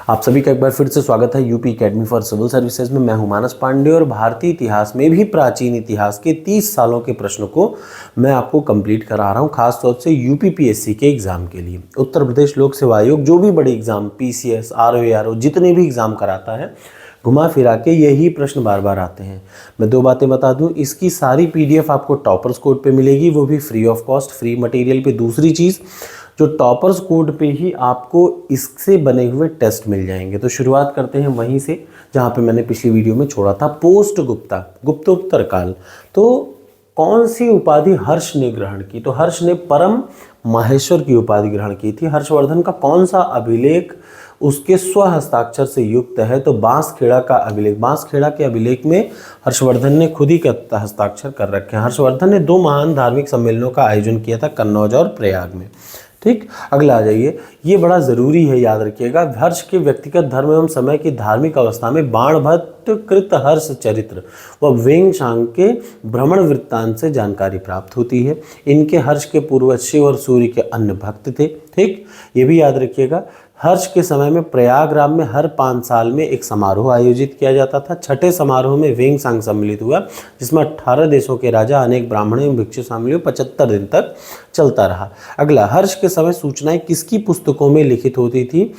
आप सभी का एक बार फिर से स्वागत है UP academy for civil services में। मैं हूं मानस पांडे और भारतीय इतिहास में भी प्राचीन इतिहास के 30 सालों के प्रश्नों को मैं आपको कंप्लीट करा रहा हूं, खास तौर से यूपी पीएससी के एग्जाम के लिए। उत्तर प्रदेश लोक सेवा आयोग जो भी बड़े एग्जाम पीसीएस आरओ जितने भी एग्जाम कराता है, घुमा फिरा के यही प्रश्न बार बार आते हैं। मैं दो बातें बता दूं, इसकी सारी पीडीएफ आपको टॉपर्स कोड पे मिलेगी, वो भी free of cost, free material पे। दूसरी चीज़, जो टॉपर्स कोड पे ही आपको इससे बने हुए टेस्ट मिल जाएंगे। तो शुरुआत करते हैं वहीं से जहाँ पे मैंने पिछली वीडियो में छोड़ा था, पोस्ट गुप्ता, गुप्तोत्तर काल। तो कौन सी उपाधि हर्ष ने ग्रहण की? तो हर्ष ने परम माहेश्वर की उपाधि ग्रहण की थी। हर्षवर्धन का कौन सा अभिलेख उसके स्व हस्ताक्षर से युक्त है? तो बांसखेड़ा का अभिलेख। बांसखेड़ा के अभिलेख में हर्षवर्धन ने खुद ही का हस्ताक्षर कर रखे हैं। हर्षवर्धन ने 2 महान धार्मिक सम्मेलनों का आयोजन किया था, कन्नौज और प्रयाग में। ठीक, अगला आ जाइए, ये बड़ा ज़रूरी है, याद रखिएगा। हर्ष के व्यक्तिगत धर्म एवं समय की धार्मिक अवस्था में बाणभट्ट कृत हर्ष चरित्र व वेंगशांग के भ्रमण वृत्तांत से जानकारी प्राप्त होती है। इनके हर्ष के पूर्वज शिव और सूर्य के अन्य भक्त थे। ठीक, ये भी याद रखिएगा। हर्ष के समय में प्रयागराज में हर 5 साल में एक समारोह आयोजित किया जाता था। छठे समारोह में वेंगसांग सम्मिलित हुआ, जिसमें 18 देशों के राजा, अनेक ब्राह्मण एवं भिक्षु शामिल हुए। 75 दिन तक चलता रहा। अगला, हर्ष के समय सूचनाएं किसकी पुस्तकों में लिखित होती थी?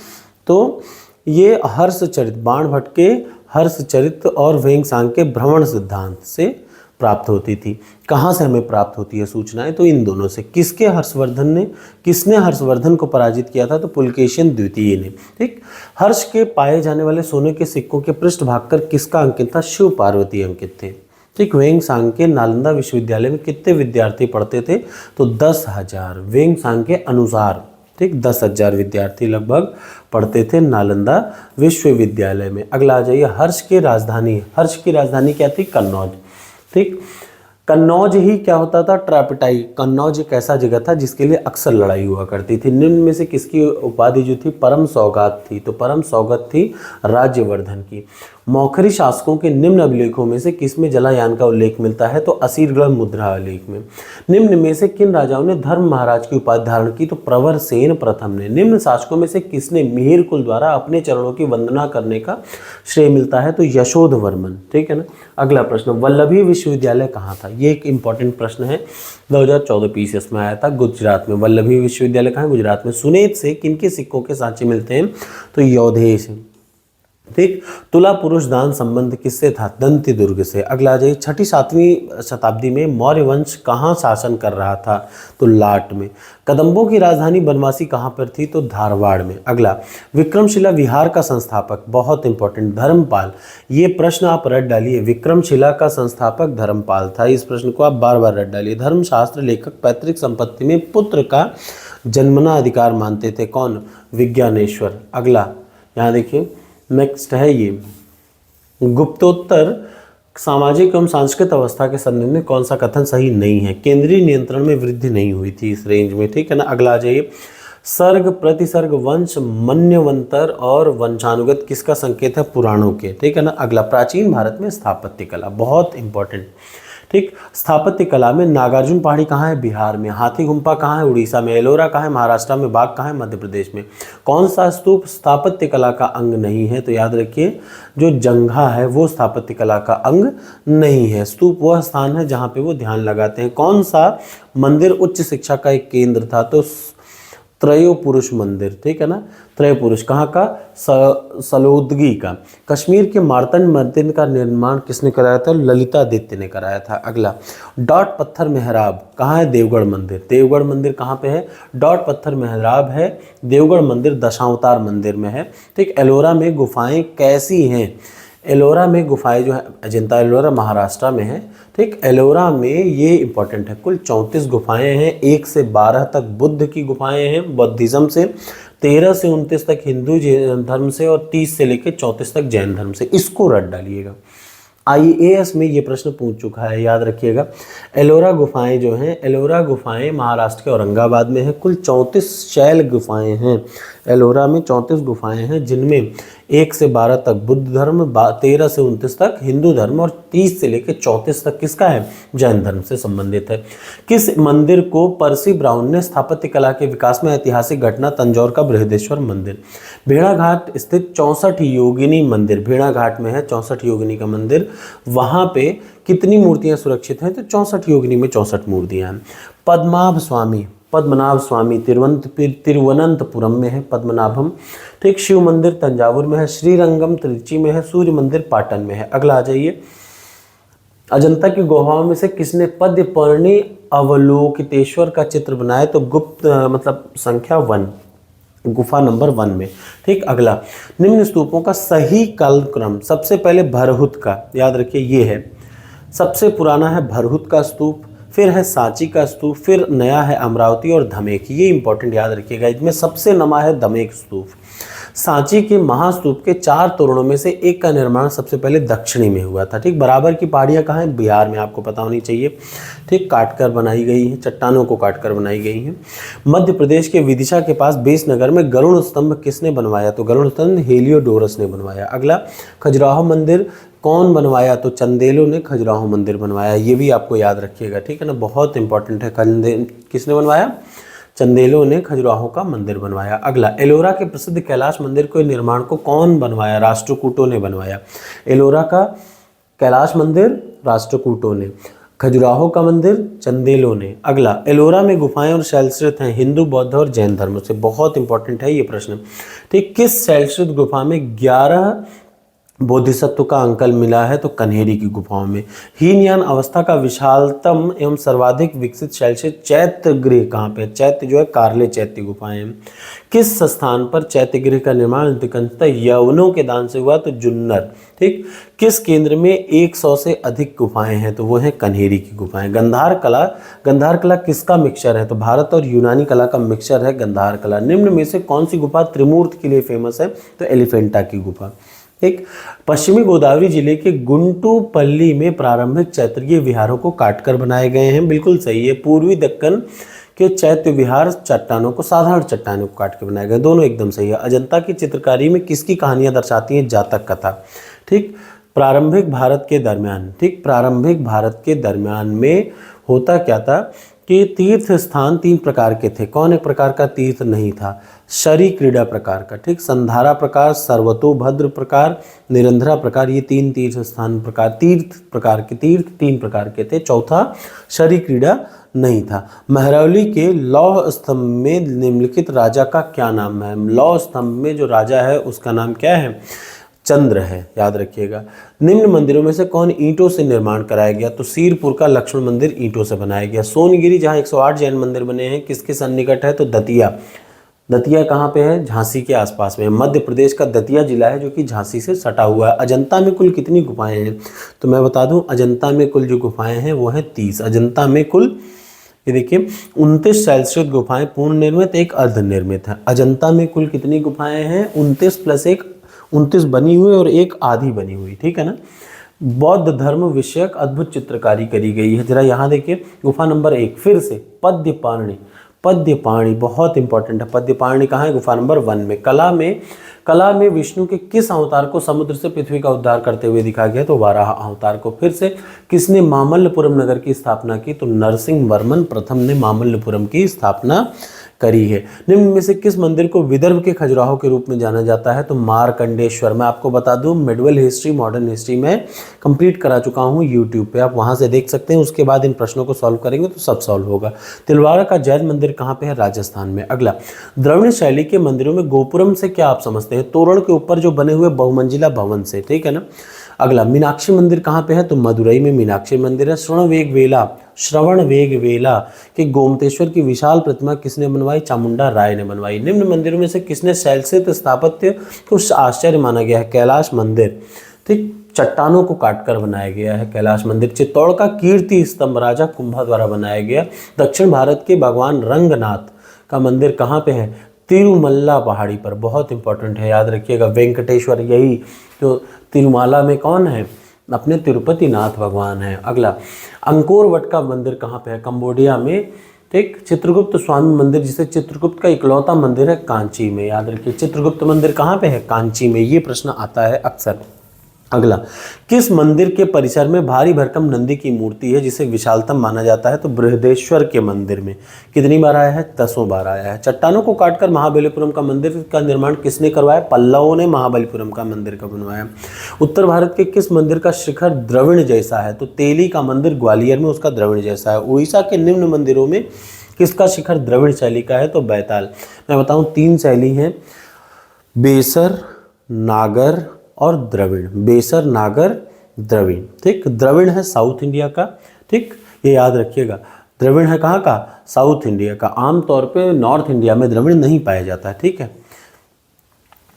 तो ये हर्षचरित, बाणभट्ट के हर्षचरित और वेंगसांग के भ्रमण सिद्धांत से प्राप्त होती थी। कहाँ से हमें प्राप्त होती है सूचनाएं? तो इन दोनों से। किसने हर्षवर्धन को पराजित किया था? तो पुलकेशिन द्वितीय ने। ठीक, हर्ष के पाए जाने वाले सोने के सिक्कों के पृष्ठभाग पर किसका अंकित था? शिव पार्वती अंकित थे। ठीक, वेंगसांग के नालंदा विश्वविद्यालय में कितने विद्यार्थी पढ़ते थे? तो 10,000। वेंगसांग के अनुसार, ठीक, 10,000 विद्यार्थी लगभग पढ़ते थे नालंदा विश्वविद्यालय में। अगला आ जाइए, हर्ष की राजधानी क्या थी? कन्नौज। ठीक, कन्नौज ही क्या होता था? ट्रापिटाई। कन्नौज एक ऐसा जगह था जिसके लिए अक्सर लड़ाई हुआ करती थी। निम्न में से किसकी उपाधि जो थी परम सौगात थी? तो परम सौगात थी राज्यवर्धन की। मौखरी शासकों के निम्न अभिलेखों में से किसमें जलायान का उल्लेख मिलता है? तो असीरगढ़ मुद्रा अभिलेख में। निम्न में से किन राजाओं ने धर्म महाराज की उपाधि धारण की? तो प्रवर सेन प्रथम ने। निम्न शासकों में से किसने मिहिर कुल द्वारा अपने चरणों की वंदना करने का श्रेय मिलता है? तो यशोधवर्मन। ठीक है ना। अगला प्रश्न, वल्लभी विश्वविद्यालय कहाँ था? ये एक इंपॉर्टेंट प्रश्न है, 2014 पीसीएस में आया था। गुजरात में। वल्लभी विश्वविद्यालय कहाँ है? गुजरात में। सुनेत से किनके सिक्कों के सांचे मिलते हैं? तो योधेय से। ठीक, तुला पुरुष दान संबंध किससे था? दंती दुर्ग से। अगला आ जाइए, 6ठी-7वीं शताब्दी में मौर्य वंश कहाँ शासन कर रहा था? तो लाट में। कदंबों की राजधानी बनवासी कहाँ पर थी? तो धारवाड़ में। अगला, विक्रमशिला विहार का संस्थापक, बहुत इंपॉर्टेंट, धर्मपाल। ये प्रश्न आप रट डालिए, विक्रमशिला का संस्थापक धर्मपाल था। इस प्रश्न को आप बार बार रट डालिए। धर्मशास्त्र लेखक पैतृक संपत्ति में पुत्र का जन्मना अधिकार मानते थे। कौन? विज्ञानेश्वर। अगला यहाँ देखिए, नेक्स्ट है ये, गुप्तोत्तर सामाजिक एवं सांस्कृतिक अवस्था के संदर्भ में कौन सा कथन सही नहीं है? केंद्रीय नियंत्रण में वृद्धि नहीं हुई थी इस रेंज में। ठीक है ना। अगला आ जाइए, सर्ग प्रतिसर्ग वंश मन्यवंतर और वंशानुगत किसका संकेत है? पुराणों के। ठीक है ना। अगला, प्राचीन भारत में स्थापत्य कला, बहुत इंपॉर्टेंट। ठीक, स्थापत्य कला में नागार्जुन पहाड़ी कहाँ है? बिहार में। हाथी गुम्फा कहाँ है? उड़ीसा में। एलोरा कहाँ है? महाराष्ट्र में। बाग कहाँ है? मध्य प्रदेश में। कौन सा स्तूप स्थापत्य कला का अंग नहीं है? तो याद रखिए, जो जंघा है वो स्थापत्य कला का अंग नहीं है। स्तूप वह स्थान है जहाँ पे वो ध्यान लगाते हैं। कौन सा मंदिर उच्च शिक्षा का एक केंद्र था? तो त्रयोपुरुष मंदिर। ठीक है ना। त्रयोपुरुष कहाँ का? सलोदगी का। कश्मीर के मार्तंड मंदिर का निर्माण किसने कराया था? ललितादित्य ने कराया था। अगला, डॉट पत्थर मेहराब कहाँ है? देवगढ़ मंदिर। देवगढ़ मंदिर कहाँ पे है? डॉट पत्थर मेहराब है देवगढ़ मंदिर, दशावतार मंदिर में है। ठीक, एलोरा में गुफाएं कैसी हैं? एलोरा में गुफाएं जो है, अजंता एलोरा महाराष्ट्र में है। ठीक, एलोरा में ये इंपॉर्टेंट है, कुल 34 गुफाएं हैं। 1 से 12 तक बुद्ध की गुफाएं हैं बौद्धिज्म से, 13 से 29 तक हिंदू धर्म से और 30 से लेकर 34 तक जैन धर्म से। इसको रट डालिएगा। आईएएस में ये प्रश्न पूछ चुका है, याद रखिएगा। एलोरा गुफाएं जो हैं, एलोरा गुफाएं महाराष्ट्र के औरंगाबाद में है। कुल 34 शैल गुफाएं हैं एलोरा में 34 गुफाएं हैं, जिनमें 1 से 12 तक बुद्ध धर्म, 13 से 29 तक हिंदू धर्म और 30 से लेकर 34 तक किसका है, जैन धर्म से संबंधित है। किस मंदिर को पर्सी ब्राउन ने स्थापत्य कला के विकास में ऐतिहासिक घटना तंजौर का बृहदेश्वर मंदिर। भेड़ाघाट स्थित 64 योगिनी मंदिर, भेड़ाघाट में है 64 योगिनी का मंदिर, वहां पे कितनी मूर्तियां सुरक्षित हैं, तो 64 योगिनी में 64 मूर्तियां हैं। पद्मनाभ स्वामी तिरुवनंतपुरम में है, पद्मनाभम। ठीक, शिव मंदिर तंजावुर में है, श्रीरंगम त्रिची में है, सूर्य मंदिर पाटन में है। अगला आ जाइए, अजंता की गुफाओं में से किसने पद्यपर्णी अवलोकितेश्वर का चित्र बनाया, तो गुप्त मतलब संख्या 1, गुफा नंबर 1 में। ठीक, अगला, निम्न स्तूपों का सही कालक्रम, सबसे पहले भरहुत का, याद रखिए ये है सबसे पुराना है भरहुत का स्तूप, फिर है सांची का स्तूप, फिर नया है अमरावती और धमेक। ये इंपॉर्टेंट याद रखिएगा, इसमें सबसे नमा है धमेक स्तूप। सांची के महास्तूप के 4 तोरणों में से एक का निर्माण सबसे पहले दक्षिणी में हुआ था। ठीक, बराबर की पहाड़ियाँ कहाँ हैं, बिहार में, आपको पता होनी चाहिए। ठीक, काटकर बनाई गई है, चट्टानों को काटकर बनाई गई है। मध्य प्रदेश के विदिशा के पास बेसनगर में गरुड़ स्तंभ किसने बनवाया, तो गरुड़ स्तंभ हेलियोडोरस ने बनवाया। अगला, खजुराहो मंदिर कौन बनवाया, तो चंदेलों ने खजुराहो मंदिर बनवाया। ये भी आपको याद रखिएगा, ठीक है ना, बहुत इंपॉर्टेंट है। किसने बनवाया, चंदेलों ने खजुराहो का मंदिर बनवाया। अगला, एलोरा के प्रसिद्ध कैलाश मंदिर के निर्माण को कौन बनवाया, राष्ट्रकूटों ने बनवाया। एलोरा का कैलाश मंदिर राष्ट्रकूटों ने, खजुराहो का मंदिर चंदेलों ने। अगला, एलोरा में गुफाएं और शैलश्रित हैं हिंदू, बौद्ध और जैन धर्म से, बहुत इंपॉर्टेंट है ये प्रश्न। ठीक, किस शैलश्रित गुफा में 11 बोधिसत्व का अंकल मिला है, तो कन्हेरी की गुफाओं में। हीनयान अवस्था का विशालतम एवं सर्वाधिक विकसित शैलश्रित चैत्य गृह कहाँ पे, चैत्य जो है कार्ले चैत्य गुफाएं हैं। किस स्थान पर चैत्य गृह का निर्माण अधिकांशतः यवनों के दान से हुआ, तो जुन्नर। ठीक, किस केंद्र में 100 से अधिक गुफाएं हैं, तो वो है कन्हेरी की गुफाएं। गंधार कला किसका मिक्सचर है, तो भारत और यूनानी कला का मिक्सचर है गंधार कला। निम्न में से कौन सी गुफा त्रिमूर्त के लिए फेमस है, तो एलिफेंटा की गुफा। एक, पश्चिमी गोदावरी जिले के गुंटूपल्ली में प्रारंभिक चैत्य विहारों को काटकर बनाए गए हैं, बिल्कुल सही है। पूर्वी दक्कन के चैत्य विहार चट्टानों को, साधारण चट्टानों को काट के बनाए गए, दोनों एकदम सही है। अजंता की चित्रकारी में किसकी कहानियां दर्शाती हैं, जातक कथा। ठीक, प्रारंभिक भारत के दरमियान, ठीक, प्रारंभिक भारत के दरमियान में होता क्या था कि तीर्थ स्थान 3 प्रकार के थे। कौन एक प्रकार का तीर्थ नहीं था, शरी क्रीड़ा प्रकार का। ठीक, संधारा प्रकार, सर्वतोभद्र प्रकार, निरंधरा प्रकार, ये 3 तीर्थ स्थान प्रकार, तीर्थ 3 प्रकार के थे। चौथा शरी क्रीड़ा नहीं था। महरौली के लौह स्तंभ में निम्नलिखित राजा का क्या नाम है, लौह स्तंभ में जो राजा है उसका नाम क्या है, चंद्र है, याद रखिएगा। निम्न मंदिरों में से कौन ईंटों से निर्माण कराया गया, तो सीरपुर का लक्ष्मण मंदिर ईंटों से बनाया गया। सोनगिरी जहां 108 जैन मंदिर बने हैं, किसके सन्निकट है, तो दतिया कहाँ पे है, झांसी के आसपास में। मध्य प्रदेश का दतिया जिला है जो कि झांसी से सटा हुआ है। अजंता में कुल कितनी गुफाएं हैं, तो मैं बता दूं, अजंता में कुल जो गुफाएं हैं वो हैं 30। अजंता में कुल, ये देखिए, 29 शैलश्रित गुफाएं पूर्ण निर्मित, एक अर्ध निर्मित है। अजंता में कुल कितनी गुफाएं हैं, 29 + 1 29 बनी हुई और एक आधी बनी हुई, ठीक है ना। बौद्ध धर्म विषयक अद्भुत चित्रकारी करी गई है। जरा यहाँ देखिए, गुफा नंबर 1 फिर से पद्यपाणी बहुत इंपॉर्टेंट है। पद्यपाणी कहाँ है, गुफा नंबर 1 में। कला में विष्णु के किस अवतार को समुद्र से पृथ्वी का उद्धार करते हुए दिखा गया, तो वाराह अवतार को। फिर से, किसने मामल्लपुरम नगर की स्थापना की, तो नरसिंह वर्मन प्रथम ने मामल्लपुरम की स्थापना करी है। निम्न में से किस मंदिर को विदर्भ के खजुराहो के रूप में जाना जाता है, तो मार्कंडेश्वर। मैं आपको बता दूं, मिडिवल हिस्ट्री, मॉडर्न हिस्ट्री में कंप्लीट करा चुका हूं यूट्यूब पे, आप वहां से देख सकते हैं। उसके बाद इन प्रश्नों को सॉल्व करेंगे तो सब सॉल्व होगा। तिलवाड़ा का जैन मंदिर कहाँ पे है, राजस्थान में। अगला, द्रविड़ शैली के मंदिरों में गोपुरम से क्या आप समझते हैं, तोरण के ऊपर जो बने हुए बहुमंजिला भवन से, ठीक है ना। अगला, मीनाक्षी मंदिर कहाँ पे है, तो मदुरई में मीनाक्षी मंदिर है। श्रवणबेलगोला के गोमतेश्वर की विशाल प्रतिमा किसने बनवाई, चामुंडा राय ने बनवाई। निम्न मंदिरों में से किसने शैलशित स्थापत्य को आश्चर्य माना गया है, कैलाश मंदिर। ठीक, चट्टानों को काटकर बनाया गया है कैलाश मंदिर। चित्तौड़ का कीर्ति स्तंभ राजा कुंभा द्वारा बनाया गया। दक्षिण भारत के भगवान रंगनाथ का मंदिर कहाँ पे है, तिरुमल्ला पहाड़ी पर, बहुत इंपॉर्टेंट है, याद रखिएगा। वेंकटेश्वर, यही तो तिरुमाला में कौन है, अपने तिरुपति नाथ भगवान है। अगला, अंकोर वट का मंदिर कहाँ पे है, कंबोडिया में ठीक, चित्रगुप्त स्वामी मंदिर जिसे चित्रगुप्त का इकलौता मंदिर है कांची में। याद रखिए चित्रगुप्त मंदिर कहाँ पे है? कांची में। ये प्रश्न आता है अक्सर। अगला, किस मंदिर के परिसर में भारी भरकम नंदी की मूर्ति है जिसे विशालतम माना जाता है? तो बृहदेश्वर के मंदिर में। कितनी बार आया है? 10 बार आया है। चट्टानों को काटकर महाबलीपुरम का मंदिर का निर्माण किसने करवाया? पल्लवों ने महाबलीपुरम का मंदिर का बनवाया। उत्तर भारत के किस मंदिर का शिखर द्रविण जैसा है? तो तेली का मंदिर ग्वालियर में उसका द्रविण जैसा है। उड़ीसा के निम्न मंदिरों में किसका शिखर द्रविड़ शैली का है? तो बैताल। मैं बताऊं 3 शैली हैं, बेसर, नागर और द्रविड़। बेसर, नागर, द्रविड़। ठीक, द्रविड़ है साउथ इंडिया का। ठीक, ये याद रखिएगा। द्रविड़ है कहाँ का? साउथ इंडिया का। आमतौर पे नॉर्थ इंडिया में द्रविड़ नहीं पाया जाता है। ठीक है,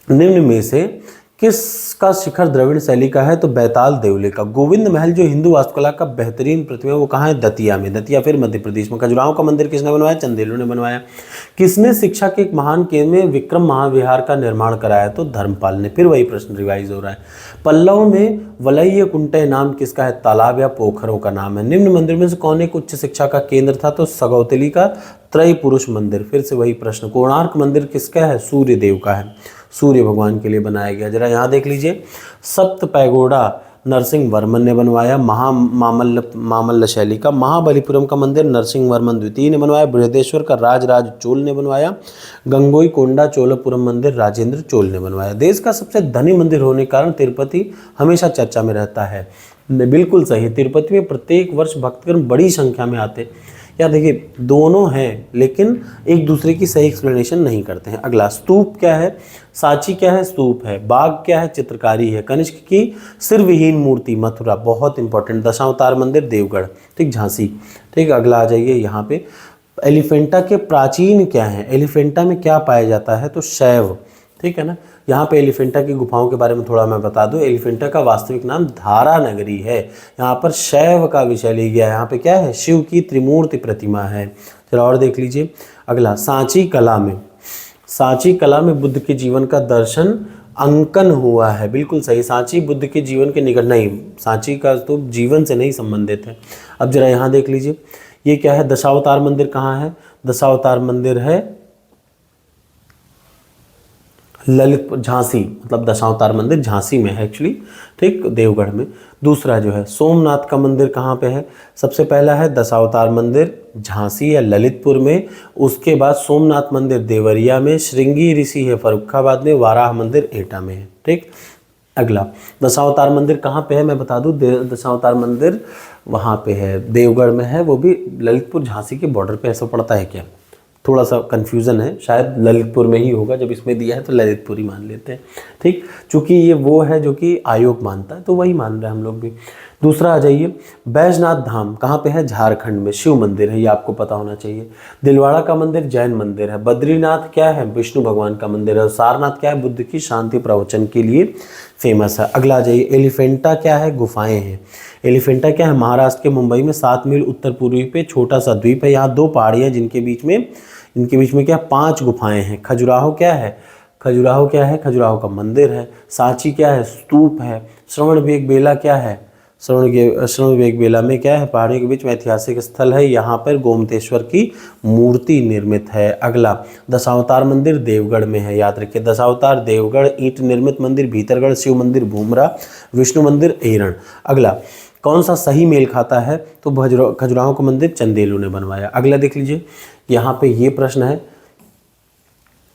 निम्न में से किसका शिखर द्रविड़ शैली का है? तो बैताल देवले का। गोविंद महल जो हिंदू वास्तुकला का बेहतरीन प्रतिमा है वो कहाँ है? दतिया में। दतिया फिर मध्य प्रदेश में। खजुराहो का मंदिर किसने बनवाया? चंदेलों ने बनवाया। किसने शिक्षा के एक महान केंद्र में विक्रम महाविहार का निर्माण कराया? तो धर्मपाल ने। फिर वही प्रश्न रिवाइज हो रहा है। पल्लव में वलय कुंटे नाम किसका है? तालाब या पोखरों का नाम है। निम्न मंदिर में से कौन एक उच्च शिक्षा का केंद्र था? तो सगौतली का त्रय पुरुष मंदिर। फिर से वही प्रश्न। कोणार्क मंदिर किसका है? सूर्य देव का है, सूर्य भगवान के लिए बनाया गया। जरा यहाँ देख लीजिए, सप्त पैगोडा नरसिंह वर्मन ने बनवाया मामल्ल शैली का। महाबलीपुरम का मंदिर नरसिंह वर्मन द्वितीय ने बनवाया। बृहदेश्वर का राजराज चोल ने बनवाया। गंगोई कोंडा चोलपुरम मंदिर राजेंद्र चोल ने बनवाया। देश का सबसे धनी मंदिर होने के कारण तिरुपति हमेशा चर्चा में रहता है। बिल्कुल सही। तिरुपति में प्रत्येक वर्ष भक्तगण बड़ी संख्या में आते। या देखिए दोनों हैं लेकिन एक दूसरे की सही एक्सप्लेनेशन नहीं करते हैं। अगला, स्तूप क्या है? सांची क्या है? स्तूप है। बाग क्या है? चित्रकारी है। कनिष्क की सिरविहीन मूर्ति मथुरा, बहुत इंपॉर्टेंट। दशावतार मंदिर देवगढ़। ठीक, झांसी। ठीक, अगला आ जाइए यहाँ पे। एलिफेंटा के प्राचीन क्या है? एलिफेंटा में क्या पाया जाता है? तो शैव। ठीक है ना। यहाँ पे एलिफेंटा की गुफाओं के बारे में थोड़ा मैं बता दूं। एलिफेंटा का वास्तविक नाम धारा नगरी है। यहाँ पर शैव का विषय लिया गया है। यहाँ पे क्या है? शिव की त्रिमूर्ति प्रतिमा है। चलो और देख लीजिए। अगला, सांची कला में बुद्ध के जीवन का दर्शन अंकन हुआ है। बिल्कुल सही। सांची बुद्ध के जीवन के निकट नहीं, सांची का तो जीवन से नहीं संबंधित है। अब जरा यहाँ देख लीजिए, ये क्या है? दशावतार मंदिर कहाँ है? दशावतार मंदिर है ललितपुर, झांसी। मतलब दशावतार मंदिर झांसी में है एक्चुअली। ठीक, देवगढ़ में। दूसरा जो है सोमनाथ का मंदिर कहाँ पे है? सबसे पहला है दशावतार मंदिर झांसी या ललितपुर में। उसके बाद सोमनाथ मंदिर देवरिया में। श्रृंगी ऋषि है फर्रुखाबाद में। वाराह मंदिर एटा में है। ठीक, अगला, दशावतार मंदिर कहाँ पे है? मैं बता दूं, दशावतार मंदिर वहाँ पे है, देवगढ़ में है। वो भी ललितपुर झांसी के बॉर्डर पे। ऐसा पड़ता है क्या? थोड़ा सा कन्फ्यूज़न है, शायद ललितपुर में ही होगा। जब इसमें दिया है तो ललितपुर ही मान लेते हैं। ठीक, चूँकि ये वो है जो कि आयोग मानता है तो वही मान रहे हैं हम लोग भी। दूसरा आ जाइए, बैजनाथ धाम कहाँ पे है? झारखंड में। शिव मंदिर है, ये आपको पता होना चाहिए। दिलवाड़ा का मंदिर जैन मंदिर है। बद्रीनाथ क्या है? विष्णु भगवान का मंदिर है। और सारनाथ क्या है? बुद्ध की शांति प्रवचन के लिए फेमस है। अगला आ जाइए, एलिफेंटा क्या है? गुफाएं हैं। एलिफेंटा क्या है? महाराष्ट्र के मुंबई में 7 मील उत्तर पूर्वी पे छोटा सा द्वीप है। यहाँ 2 पहाड़ियाँ जिनके बीच में क्या 5 गुफाएं हैं। खजुराहो क्या है? खजुराहो का मंदिर है। सांची क्या है? स्तूप है। श्रवणबेगबेला क्या है? श्रवणबेगबेला में क्या है? पहाड़ियों के बीच में ऐतिहासिक स्थल है। यहाँ पर गोमतेश्वर की मूर्ति निर्मित है। अगला, दशावतार मंदिर देवगढ़ में है। याद रखिए, दशावतार देवगढ़। ईंट निर्मित मंदिर भीतरगढ़। शिव मंदिर भूमरा। विष्णु मंदिर एरण। अगला, कौन सा सही मेल खाता है? तो खजुराहो का मंदिर चंदेलों ने बनवाया। अगला देख लीजिए, यहाँ पे ये प्रश्न है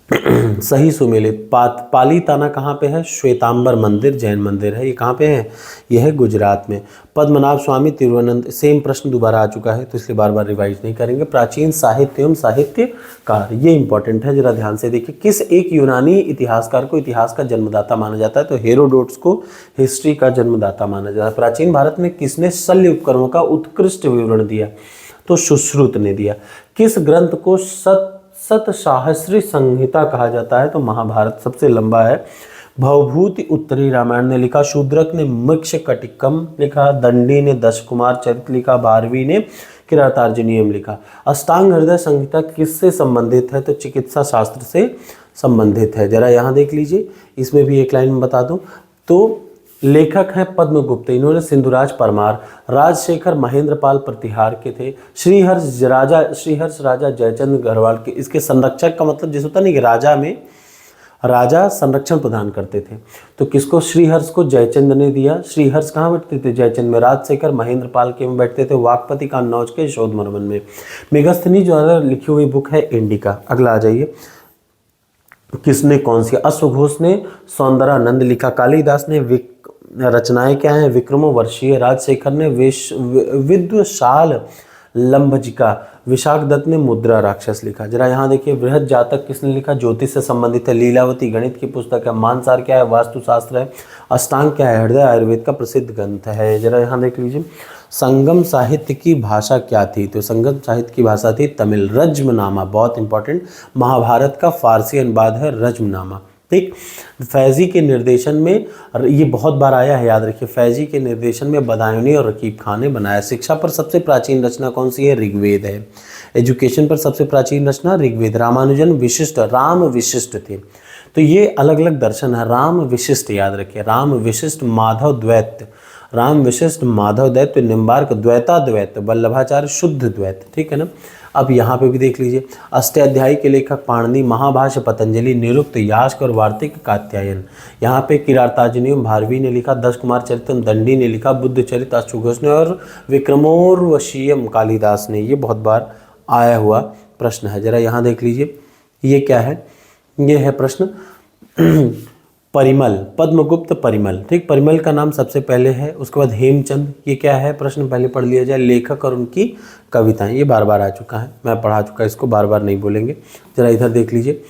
सही सुमेलित। पालीताना कहाँ पे है? श्वेतांबर मंदिर जैन मंदिर है। ये कहाँ पे है? ये है गुजरात में। पद्मनाभ स्वामी तिरुवनंत। सेम प्रश्न दोबारा आ चुका है तो इसलिए बार बार रिवाइज नहीं करेंगे। प्राचीन साहित्य एवं साहित्यकार, ये इंपॉर्टेंट है, जरा ध्यान से देखिए। किस एक यूनानी इतिहासकार को इतिहास का जन्मदाता माना जाता है? तो हेरोडोटस को हिस्ट्री का जन्मदाता माना जाता है। प्राचीन भारत में किसने शल्य उपकरणों का उत्कृष्ट विवरण दिया? तो सुश्रुत ने दिया। किस ग्रंथ को सतसाहस्री संहिता कहा जाता है? तो महाभारत सबसे लंबा है। भवभूति उत्तरी रामायण ने लिखा। शूद्रक ने मृक्ष कटिकम लिखा। दंडी ने दश कुमार चरित लिखा। भारवी ने किरातार्जुनीयम लिखा। अष्टांग हृदय संहिता किससे संबंधित है? तो चिकित्सा शास्त्र से संबंधित है। जरा यहाँ देख लीजिए, इसमें भी एक लाइन में बता दूं तो लेखक हैं पद्मगुप्त, इन्होंने सिंधुराज परमार, राजशेखर महेंद्रपाल प्रतिहार के थे, श्रीहर्ष राजा जयचंद गढ़वाल के। इसके संरक्षक का मतलब जैसे होता नहीं कि राजा में राजा संरक्षण प्रदान करते थे, तो किसको, श्रीहर्ष को जयचंद ने दिया। श्रीहर्ष कहाँ बैठते थे, जयचंद में। राजशेखर महेंद्रपाल के में बैठते थे, वाकपति कान्नौज के शोधमर्मन में। मेगस्थनी जो लिखी हुई बुक है इंडिका। अगला आ जाइए, किसने कौन सी, अश्वघोष ने सौंदरानंद लिखा, कालिदास ने रचनाएं क्या हैं, विक्रमो वर्षीय, राजशेखर ने विद्वशाल लंबजिका, विशाख दत्त ने मुद्रा राक्षस लिखा। जरा यहाँ देखिए, बृहद जातक किसने लिखा, ज्योतिष से संबंधित है, लीलावती गणित की पुस्तक है, मानसार क्या है, वास्तुशास्त्र है, अष्टांग क्या है, हृदय आयुर्वेद का प्रसिद्ध ग्रंथ है। जरा यहाँ देख लीजिए, संगम साहित्य की भाषा क्या थी, तो संगम साहित्य की भाषा थी तमिल। रज्मनामा बहुत इंपॉर्टेंट, महाभारत का फारसी अनुवाद है रज्मनामा। ठीक, फैजी के निर्देशन में, ये बहुत बार आया है, याद रखिए, फैजी के निर्देशन में बदायूनी और रकीब खान ने बनाया। शिक्षा पर सबसे प्राचीन रचना कौन सी है, ऋग्वेद है। एजुकेशन पर सबसे प्राचीन रचना ऋग्वेद। रामानुजन विशिष्ट, राम विशिष्ट थे, तो ये अलग अलग दर्शन है। राम विशिष्ट याद रखिए, राम विशिष्ट, माधव द्वैत, राम विशिष्ट, माधव द्वैत, निम्बार्क द्वैताद्वैत, वल्लभाचार्य शुद्ध द्वैत। ठीक है ना। अब यहाँ पे भी देख लीजिए, अष्टाध्यायी के लेखक पाणिनि, महाभाष्य पतंजलि, निरुक्त, यास्क और वार्तिक कात्यायन। यहाँ पे किरातार्जुनीयम भारवी ने लिखा, दश कुमार चरितम दंडी ने लिखा, बुद्ध चरित अश्वघोष ने, और विक्रमोर्वशीयम कालिदास ने। ये बहुत बार आया हुआ प्रश्न है। जरा यहाँ देख लीजिए, ये क्या है, ये है प्रश्न परिमल, पद्मगुप्त परिमल। ठीक, परिमल का नाम सबसे पहले है, उसके बाद हेमचंद। ये क्या है, प्रश्न पहले पढ़ लिया जाए, लेखक और उनकी कविताएं। ये बार बार आ चुका है, मैं पढ़ा चुका, इसको बार बार नहीं बोलेंगे। जरा इधर देख लीजिए,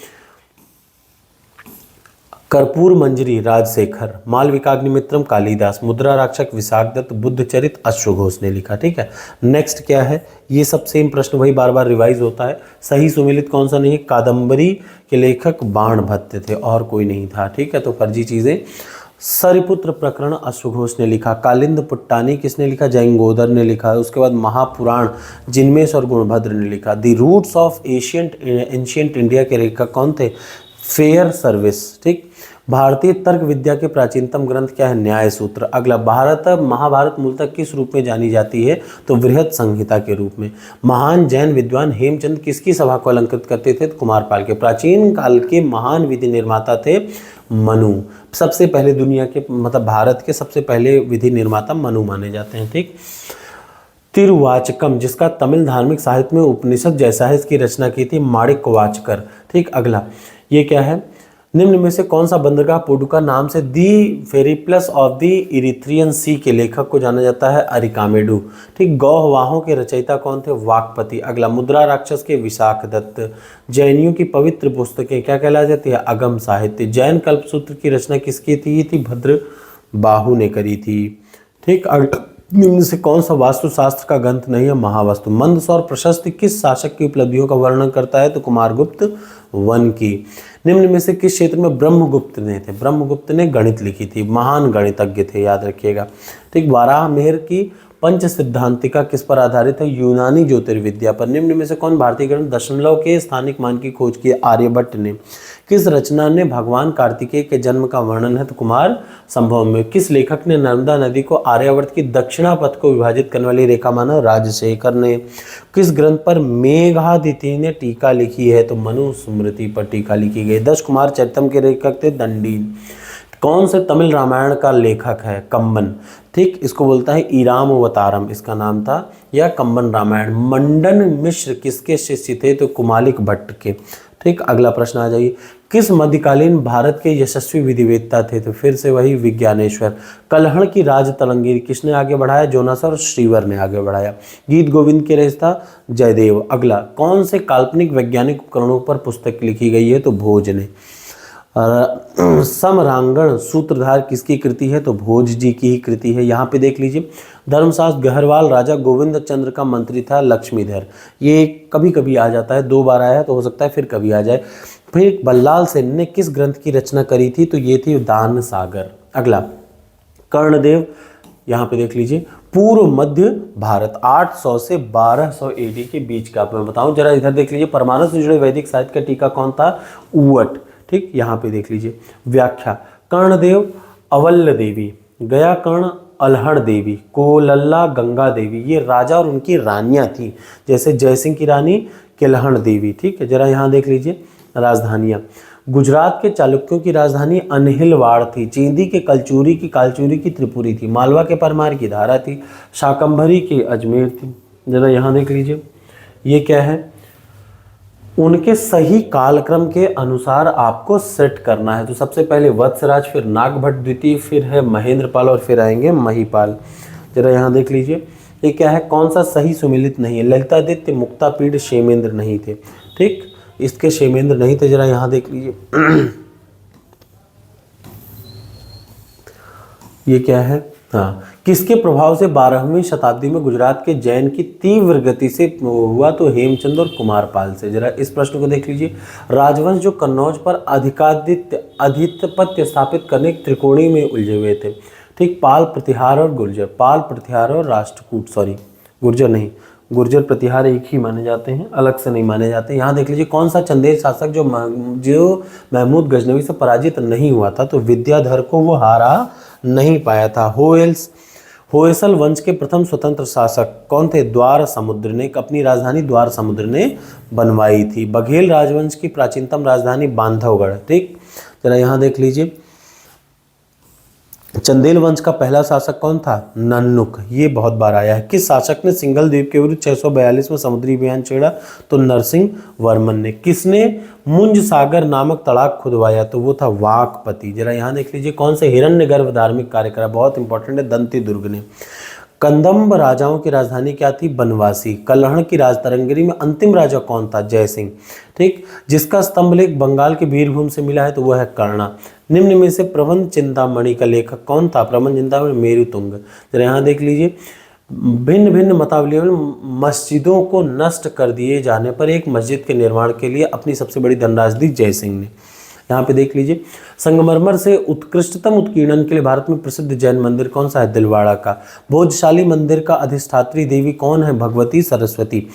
कर्पूर मंजरी राजशेखर, मालविकाग्निमित्रम कालिदास, मुद्रा राक्षक विशाख दत्त, बुद्ध चरित अश्वघोष ने लिखा। ठीक है, नेक्स्ट क्या है, ये सब सेम प्रश्न वही बार बार रिवाइज होता है। सही सुमेलित कौन सा नहीं है, कादम्बरी के लेखक बाणभट्ट थे, और कोई नहीं था। ठीक है, तो फर्जी चीजें। सरिपुत्र प्रकरण अश्वघोष ने लिखा। कालिंद पुट्टानी किसने लिखा, जयंगोदर ने लिखा। उसके बाद महापुराण जिनमेश और गुणभद्र ने लिखा। The roots of ancient India के लेखक कौन थे, फेयर सर्विस। ठीक, भारतीय तर्क विद्या के प्राचीनतम ग्रंथ क्या है, न्याय सूत्र। अगला, महाभारत मूलतः किस रूप में जानी जाती है, तो बृहद संहिता के रूप में। महान जैन विद्वान हेमचंद किसकी सभा को अलंकृत करते थे, तो कुमारपाल के। प्राचीन काल के महान विधि निर्माता थे मनु। सबसे पहले दुनिया के, मतलब भारत के सबसे पहले विधि निर्माता मनु माने जाते हैं। ठीक, तिरुवाचकम, जिसका तमिल धार्मिक साहित्य में उपनिषद जैसा है, इसकी रचना की थी माणिक वाचकर। ठीक, अगला, ये क्या है, निम्न में से कौन सा बंदरगाह पोडुका नाम से दी फेरिप्लस ऑफ द इरिथ्रियन सी के लेखक को जाना जाता है, अरिकामेडू। ठीक, गौहवाहों के रचयिता कौन थे, वाकपति। अगला, मुद्रा राक्षस के विशाख दत्त। जैनियों की पवित्र पुस्तकें क्या कहला जाती है, अगम साहित्य। जैन कल्पसूत्र की रचना किसकी थी, भद्र बाहु ने करी थी। ठीक, निम्न से कौन सा वास्तुशास्त्र का ग्रंथ नहीं है, महावास्तु। मंदसौर प्रशस्ति किस शासक की उपलब्धियों का वर्णन करता है, तो कुमारगुप्त वन की। निम्न में से किस क्षेत्र में ब्रह्मगुप्त ने थे, ब्रह्मगुप्त ने गणित लिखी थी, महान गणितज्ञ थे, याद रखिएगा। ठीक, वाराहमेर की पंच सिद्धांतिका किस पर आधारित है, यूनानी ज्योतिर्विद्या पर। निम्न में से कौन भारतीय गणित दशमलव के स्थानिक मान की खोज की, आर्यभट्ट ने। किस रचना ने भगवान कार्तिकेय के जन्म का वर्णन है, तो कुमार संभव में। किस लेखक ने नर्मदा नदी को आर्यावर्त की दक्षिणा पथ को विभाजित करने वाली रेखा माना, राजशेखर ने। किस ग्रंथ पर मेघादिति ने टीका लिखी है, तो मनुस्मृति पर टीका लिखी गई। 10 कुमार चरितम के लेखक थे दंडी। कौन से तमिल रामायण का लेखक है, कंबन। ठीक, इसको बोलता है इरामवतारम, इसका नाम था, या कंबन रामायण। मंडन मिश्र किसके शिष्य थे, तो कुमालिक भट्ट के। ठीक, अगला प्रश्न आ जाइए, किस मध्यकालीन भारत के यशस्वी विधिवेत्ता थे, तो फिर से वही विज्ञानेश्वर। कलहण की राज तलंगीर किसने आगे बढ़ाया, जोनास और श्रीवर ने आगे बढ़ाया। गीत गोविंद के रचयिता जयदेव। अगला, कौन से काल्पनिक वैज्ञानिक उपकरणों पर पुस्तक लिखी गई है, तो भोज ने। समरांगण सूत्रधार किसकी कृति है, तो भोज जी की ही कृति है। यहाँ पे देख लीजिए, धर्मशास्त्र गहरवाल राजा गोविंद चंद्र का मंत्री था लक्ष्मीधर। ये कभी कभी आ जाता है, 2 बार आया है, तो हो सकता है फिर कभी आ जाए। फिर बल्लाल सेन ने किस ग्रंथ की रचना करी थी, तो ये थी दान सागर। अगला, कर्णदेव, यहाँ पे देख लीजिए, पूर्व मध्य भारत 800 से 1200 AD के बीच का। मैं बताऊं, जरा इधर देख लीजिए, परमाणु से जुड़े वैदिक साहित्य का टीका कौन था, उवट। ठीक, यहाँ पे देख लीजिए, व्याख्या कर्णदेव अवल्ल देवी, गया कर्ण अल्हड़ देवी, कोलल्ला गंगा देवी, ये राजा और उनकी रानियां थी, जैसे जयसिंह की रानी केलहण देवी। ठीक है, जरा यहाँ देख लीजिए राजधानियां। गुजरात के चालुक्यों की राजधानी अनहिलवाड़ थी, चींदी के कलचूरी की कालचूरी की त्रिपुरी थी, मालवा के परमार की धारा थी, शाकंभरी की अजमेर थी। जरा यहाँ देख लीजिए ये क्या है, उनके सही कालक्रम के अनुसार आपको सेट करना है। तो सबसे पहले वत्सराज, फिर नागभट्ट द्वितीय, फिर है महेंद्रपाल और फिर आएंगे महीपाल। जरा यहाँ देख लीजिए ये क्या है, कौन सा सही सुमिलित नहीं है। ललितादित्य, मुक्तापीड, क्षेमेंद्र नहीं थे। ठीक, इसके क्षेमेंद्र नहीं थे। जरा यहाँ देख लीजिए ये क्या है, हाँ, किसके प्रभाव से 12वीं शताब्दी में गुजरात के जैन की तीव्र गति से हुआ, तो हेमचंद और कुमारपाल से। जरा इस प्रश्न को देख लीजिए, राजवंश जो कन्नौज पर अधिपत्य स्थापित करने के त्रिकोणी में उलझे हुए थे। ठीक, पाल, प्रतिहार और गुर्जर, पाल, प्रतिहार और राष्ट्रकूट, सॉरी गुर्जर नहीं, गुर्जर प्रतिहार एक ही माने जाते हैं, अलग से नहीं माने जाते। यहाँ देख लीजिए कौन सा चंदेल शासक जो महमूद गजनवी से पराजित नहीं हुआ था, तो विद्याधर को वो हारा नहीं पाया था। होयसल वंश के प्रथम स्वतंत्र शासक कौन थे, द्वार समुद्र ने अपनी राजधानी द्वार समुद्र ने बनवाई थी। बघेल राजवंश की प्राचीनतम राजधानी बांधवगढ़। ठीक, जरा यहाँ देख लीजिए चंदेल वंश का पहला शासक कौन था, नन्नुक, ये बहुत बार आया है। किस शासक ने सिंघल द्वीप के विरुद्ध 642 में समुद्री अभियान छेड़ा, तो नरसिंह वर्मन ने। किसने मुंज सागर नामक तड़ाक खुदवाया, तो वो था वाकपति। जरा यहाँ देख लीजिए कौन से हिरण्यगर्भ धार्मिक कार्य करा, बहुत इंपॉर्टेंट है, दंती दुर्ग ने। कंदम्ब राजाओं की राजधानी क्या थी, बनवासी। कल्हण की राजतरंगिणी में अंतिम राजा कौन था, जयसिंह। ठीक, जिसका स्तंभ लेख बंगाल के बीरभूम से मिला है, तो वह है कर्णा। निम्न में से प्रबंध चिंतामणि का लेखक कौन था, प्रबंध चिंतामणि मेरुतुंग। जरा यहाँ देख लीजिए, भिन्न भिन्न मतावलियों में मस्जिदों को नष्ट कर दिए जाने पर एक मस्जिद के निर्माण के लिए अपनी सबसे बड़ी धनराशि दी जयसिंह ने। यहाँ पे देख लीजिए, संगमरमर से उत्कृष्टतम उत्कीर्णन के लिए भारत में प्रसिद्ध जैन मंदिर कौन सा है, दिलवाड़ा का। भोजशाली मंदिर का अधिष्ठात्री देवी कौन है, भगवती सरस्वती।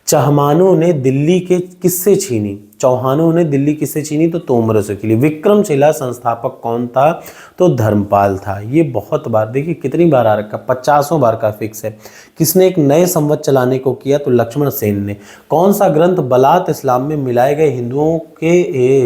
चौहानों ने दिल्ली के किससे छीनी, चौहानों ने दिल्ली किससे छीनी, तो तोमरों से खिली। विक्रमशिला संस्थापक कौन था, तो धर्मपाल था। ये बहुत बार, देखिए कितनी बार आ रखा, 50 बार का फिक्स है। किसने एक नए संवत चलाने को किया, तो लक्ष्मण सेन ने। कौन सा ग्रंथ बलात इस्लाम में मिलाए गए हिंदुओं के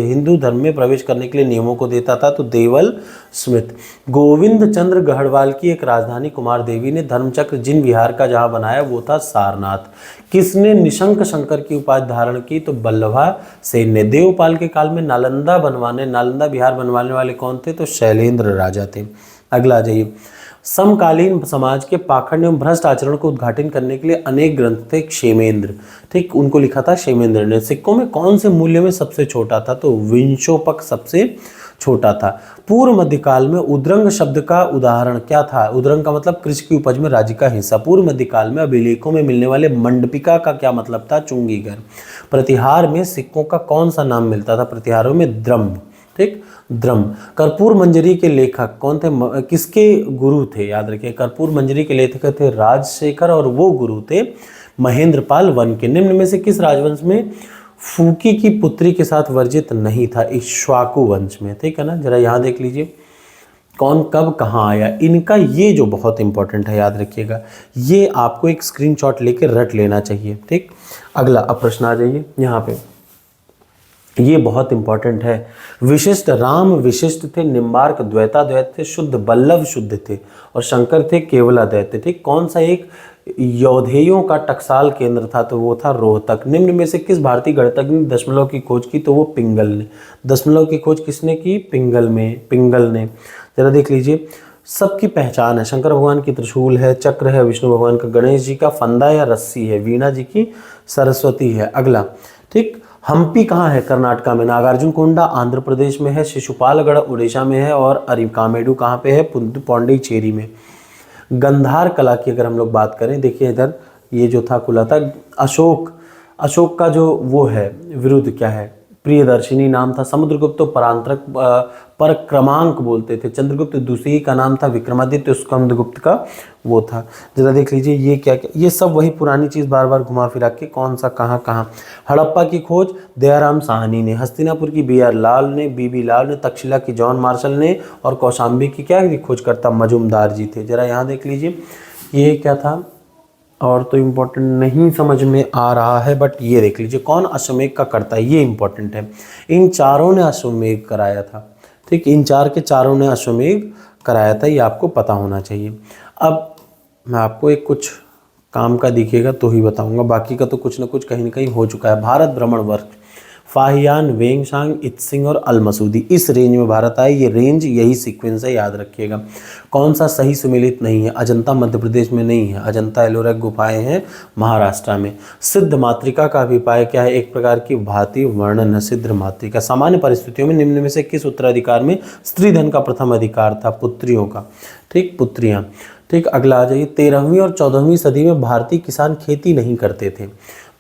हिंदू धर्म में प्रवेश करने के लिए नियमों को देता था, तो देवल स्मिथ। गोविंद चंद्र गढ़वाल की एक राजधानी कुमार देवी ने धर्मचक्र जिन विहार का जहाँ बनाया, वो था सारनाथ। किसने निशंक शंकर की उपाधि धारण की, तो बल्लभा सेन ने। देवपाल के काल में नालंदा विहार बनवाने वाले कौन थे, तो शैलेंद्र राजा थे। अगला आ जाइए, समकालीन समाज के पाखंड एवं भ्रष्ट आचरण को उद्घाटन करने के लिए अनेक ग्रंथ थे, क्षेमेंद्र। ठीक, उनको लिखा था क्षेमेंद्र ने। सिक्कों में कौन से मूल्य में सबसे छोटा था, तो विंशोपक सबसे छोटा था। पूर्व मध्यकाल में उद्रंग शब्द का उदाहरण क्या था, उद्रंग का मतलब कृषि की उपज में राज्य का हिस्सा। पूर्व मध्यकाल में अभिलेखों में मिलने वाले मंडपिका का क्या मतलब था, चुंगी घर। प्रतिहार में सिक्कों का कौन सा नाम मिलता था, प्रतिहारों में द्रम। ठीक, द्रम। कर्पूर मंजरी के लेखक कौन थे, किसके गुरु थे, याद रखिए कर्पूर मंजरी के लेखक थे राजशेखर और वो गुरु थे महेंद्रपाल वन के। निम्न में से किस राजवंश में फूकी की पुत्री के साथ वर्जित नहीं था, इक्ष्वाकु वंश में। ठीक है ना, जरा यहाँ देख लीजिए कौन कब कहाँ आया, इनका ये जो बहुत इंपॉर्टेंट है, याद रखिएगा, ये आपको एक स्क्रीनशॉट लेके रट लेना चाहिए। ठीक, अगला अब प्रश्न आ जाइए यहाँ पे, ये बहुत इंपॉर्टेंट है। विशिष्ट राम विशिष्ट थे, निम्बार्क द्वैताद्वैत थे, शुद्ध बल्लभ शुद्ध थे और शंकर थे केवलाद्वैत थे। ठीक, कौन सा एक यौधेयों का टकसाल केंद्र था, तो वो था रोहतक। निम्न में से किस भारतीय गणितज्ञ ने दशमलव की खोज की, तो वो पिंगल ने। दशमलव की खोज किसने की, पिंगल ने। जरा देख लीजिए, सबकी पहचान है, शंकर भगवान की त्रिशूल है, चक्र है विष्णु भगवान का, गणेश जी का फंदा या रस्सी है, वीणा जी की सरस्वती है। अगला, ठीक, हम्पी कहाँ है, कर्नाटका में। नागार्जुन कोंडा आंध्र प्रदेश में है, शिशुपालगढ़ उड़ीसा में है और अरिकामेडू कहाँ पे है, पौंडीचेरी में। गंधार कला की अगर हम लोग बात करें, देखिए इधर ये जो था खुला था, अशोक का जो वो है विरुद्ध क्या है, प्रियदर्शिनी नाम था। समुद्रगुप्त तो परांतरक पर क्रमांक बोलते थे। चंद्रगुप्त द्वितीय का नाम था। विक्रमादित्य स्कंदगुप्त का वो था। जरा देख लीजिए ये क्या क्या, ये सब वही पुरानी चीज़ बार बार घुमा फिरा के कौन सा कहाँ कहाँ। हड़प्पा की खोज दयाराम साहनी ने, हस्तिनापुर की बी आर लाल ने, बीबी लाल ने, तक्षशिला की जॉन मार्शल ने, और कौशाम्बी की क्या खोजकर्ता मजुमदार जी थे। जरा यहाँ देख लीजिए ये क्या था, और तो इम्पोर्टेंट नहीं समझ में आ रहा है, बट ये देख लीजिए कौन अश्वमेध का करता है, ये इम्पोर्टेंट है। इन चारों ने अश्वमेध कराया था। ठीक, इन चार के चारों ने अश्वमेध कराया था, ये आपको पता होना चाहिए। अब मैं आपको एक कुछ काम का दिखेगा तो ही बताऊंगा, बाकी का तो कुछ ना कुछ कहीं ना कहीं हो चुका है। भारत भ्रमण वर्ष, फाहियान, वेंगसांग, इत्सिंग और अलमसूदी, इस रेंज में भारत आए। ये रेंज यही सीक्वेंस है, याद रखिएगा। कौन सा सही सुमेलित नहीं है? अजंता मध्य प्रदेश में नहीं है, अजंता एलोरा गुफाएं हैं महाराष्ट्र में। सिद्ध मातृका का अभिप्राय क्या है? एक प्रकार की भारतीय वर्णन है सिद्ध मातृका। सामान्य परिस्थितियों में निम्न में से किस उत्तराधिकार में स्त्रीधन का प्रथम अधिकार था? पुत्रियों का। ठीक, पुत्रियां। ठीक, अगला आ जाइए। 13वीं और 14वीं सदी में भारतीय किसान खेती नहीं करते थे,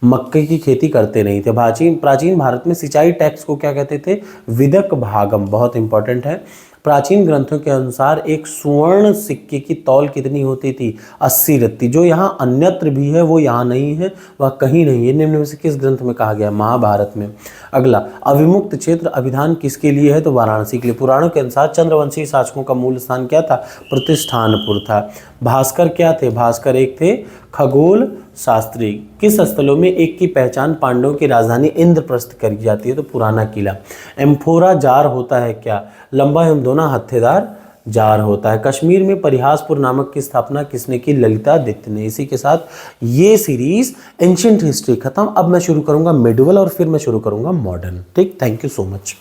मक्के की खेती करते नहीं थे। प्राचीन भारत में सिंचाई टैक्स को क्या कहते थे? विदक भागम। बहुत इंपॉर्टेंट है। प्राचीन ग्रंथों के अनुसार एक स्वर्ण सिक्के की तौल कितनी होती थी? 80 रत्ती। जो यहाँ अन्यत्र भी है वो यहाँ नहीं है, वह कहीं नहीं है। निम्न में से किस ग्रंथ में कहा गया? महाभारत में। अगला, अविमुक्त क्षेत्र अभिधान किसके लिए है? तो वाराणसी के लिए। पुराणों के अनुसार चंद्रवंशी शासकों का मूल स्थान क्या था? प्रतिष्ठानपुर था। भास्कर क्या थे? भास्कर एक थे खगोल शास्त्री। किस स्थलों में एक की पहचान पांडवों की राजधानी इंद्रप्रस्थ करी जाती है? तो पुराना किला। एम्फोरा जार होता है क्या? लंबा एवं दोना हत्थेदार जार होता है। कश्मीर में परिहासपुर नामक की स्थापना किसने की? ललितादित्य ने। इसी के साथ ये सीरीज एंशिएंट हिस्ट्री खत्म। अब मैं शुरू करूंगा मिडिवल और फिर मैं शुरू करूंगा मॉडर्न। ठीक, थैंक यू सो मच।